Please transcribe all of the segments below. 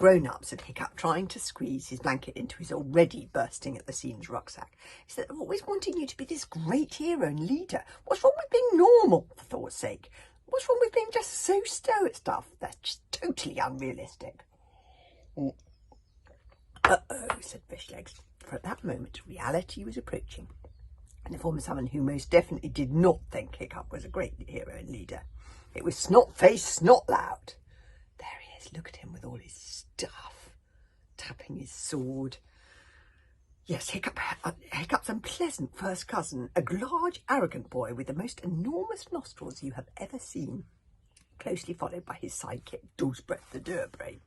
grown-up, said Hiccup, trying to squeeze his blanket into his already bursting at the seams rucksack. He said, "I'm always wanting you to be this great hero and leader. What's wrong with being normal, for Thor's sake? What's wrong with being just so stow at stuff? That's just totally unrealistic." "Uh-oh," said Fishlegs, for at that moment reality was approaching, in the form of someone who most definitely did not think Hiccup was a great hero and leader. It was Snot-Face Snot-Loud. There he is, look at him with all his stuff, tapping his sword. Yes, Hiccup's unpleasant first cousin, a large, arrogant boy with the most enormous nostrils you have ever seen, closely followed by his sidekick, Dogsbreath the Durbrain.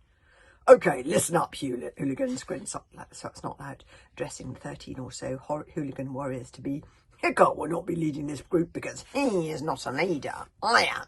"Okay, listen up, hooligans," grinned Snot-Loud, addressing the 13 or so hooligan warriors to be. "Hiccup will not be leading this group because he is not a leader. I am."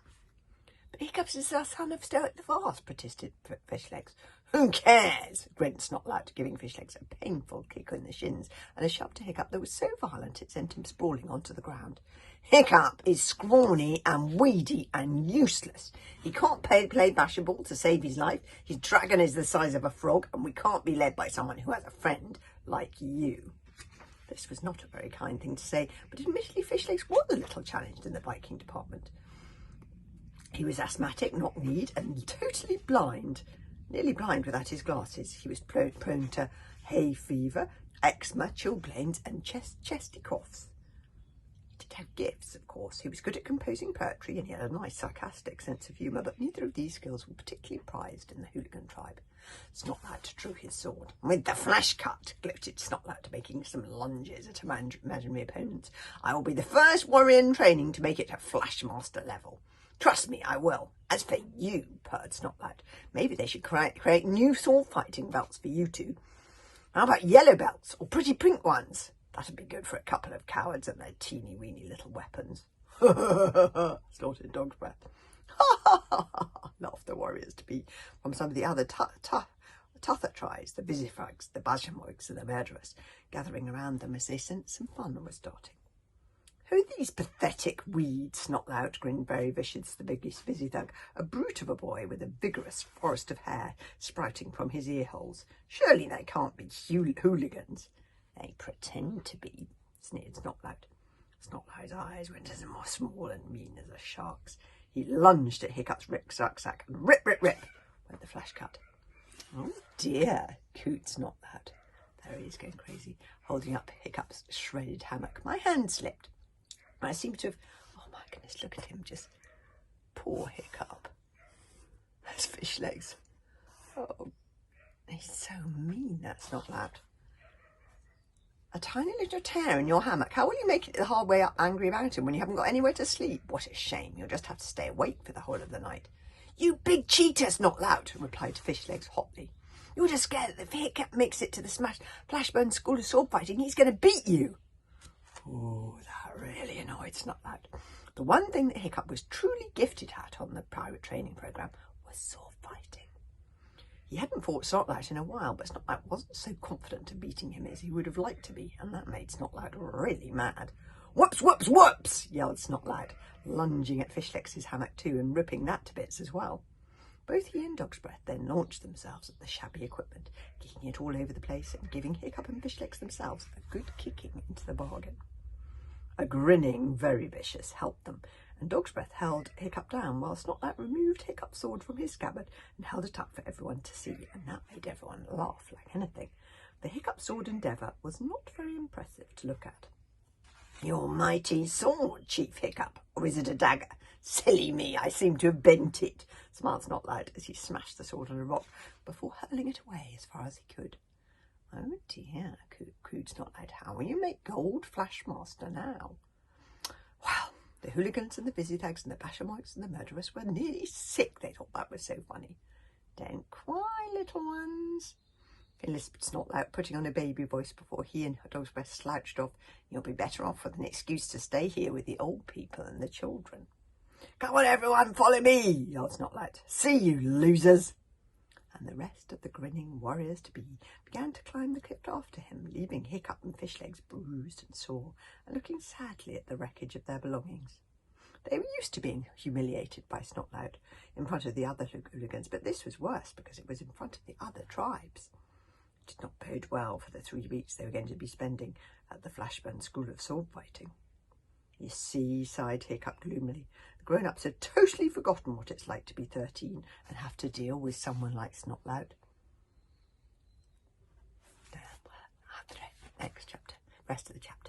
"But Hiccup is the son of Stoic the Fast," protested Fishlegs. "Who cares?" grinned Snot-Loud, giving Fishlegs a painful kick in the shins and a shove to Hiccup that was so violent it sent him sprawling onto the ground. "Hiccup is scrawny and weedy and useless. He can't play bashable to save his life. His dragon is the size of a frog, and we can't be led by someone who has a friend like you." This was not a very kind thing to say, but admittedly Fishlegs was a little challenged in the biking department. He was asthmatic, knock-kneed, and totally blind. Nearly blind without his glasses. He was prone to hay fever, eczema, chilblains, and chesty coughs. He did have gifts, of course. He was good at composing poetry, and he had a nice sarcastic sense of humour, but neither of these skills were particularly prized in the hooligan tribe. Snot-Loud drew his sword. "With the flash cut," gloated Snot-Loud, making some lunges at imaginary opponents. "I will be the first warrior in training to make it to Flashmaster level. Trust me, I will. As for you," purred Snot-Loud, "maybe they should create new sword fighting belts for you two. How about yellow belts or pretty pink ones? That'd be good for a couple of cowards and their teeny-weeny little weapons." snorted Dogsbreath. "Ha ha ha ha," laughed the warriors to be from some of the other tougher tribes, the Visifrags, the Bashamoigs, and the Murderers, gathering around them as they sensed some fun was starting. "Who are these pathetic weeds?" Snot-Loud grinned very vicious, the biggest Visithug, a brute of a boy with a vigorous forest of hair sprouting from his ear holes. "Surely they can't be hooligans." "They pretend to be," sneered Snot-Loud. Snot-Loud's eyes went as more small and mean as a shark's. He lunged at Hiccup's rucksack, and rip, rip, rip went the flash cut. "Oh dear," cooed Snot-Loud. There he is, going crazy, holding up Hiccup's shredded hammock. "My hand slipped. I seem to have..." Oh my goodness, look at him, just poor Hiccup. That's Fishlegs. Oh, he's so mean, that's Snot-Loud. "A tiny little tear in your hammock. How will you make it the hard way up Angry Mountain when you haven't got anywhere to sleep? What a shame. You'll just have to stay awake for the whole of the night." "You big cheater, Snot-Loud," replied Fishlegs hotly. "You're just scared that if Hiccup makes it to the Flashburn School of Sword Fighting, he's going to beat you." Oh, that really annoyed Snot-Loud. The one thing that Hiccup was truly gifted at on the pirate training programme was sword fighting. He hadn't fought Snot-Loud in a while, but Snot-Loud wasn't so confident of beating him as he would have liked to be, and that made Snot-Loud really mad. "Whoops, whoops, whoops!" yelled Snot-Loud, lunging at Fishlegs' hammock too and ripping that to bits as well. Both he and Dogsbreath then launched themselves at the shabby equipment, kicking it all over the place and giving Hiccup and Fishlegs themselves a good kicking into the bargain. A grinning, very vicious, helped them, and Dogsbreath held Hiccup down while Snot-Loud removed Hiccup's sword from his scabbard and held it up for everyone to see, and that made everyone laugh like anything. The Hiccup sword endeavour was not very impressive to look at. "Your mighty sword, Chief Hiccup, or is it a dagger? Silly me, I seem to have bent it," smiled Snot-Loud as he smashed the sword on a rock before hurling it away as far as he could. "Oh dear," cooed Snot-Loud, "how will you make gold Flashmaster now?" Well, the hooligans and the Visithags and the Bashamoigs and the Murderers were nearly sick. They thought that was so funny. "Don't cry, little ones," lisped Snot-Loud, putting on a baby voice before he and Dogsbreath slouched off. "You'll be better off with an excuse to stay here with the old people and the children." "Come on, everyone, follow me," yelled Snot-Loud. "See you, losers." And the rest of the grinning warriors-to-be began to climb the cliff after him, leaving Hiccup and Fishlegs bruised and sore, and looking sadly at the wreckage of their belongings. They were used to being humiliated by Snotlout in front of the other hooligans, but this was worse because it was in front of the other tribes. It did not bode well for the 3 weeks they were going to be spending at the Flashburn School of Sword Fighting. You see, sighed Hiccup gloomily, the grown-ups had totally forgotten what it's like to be 13 and have to deal with someone like Snotlout. Next chapter, rest of the chapter.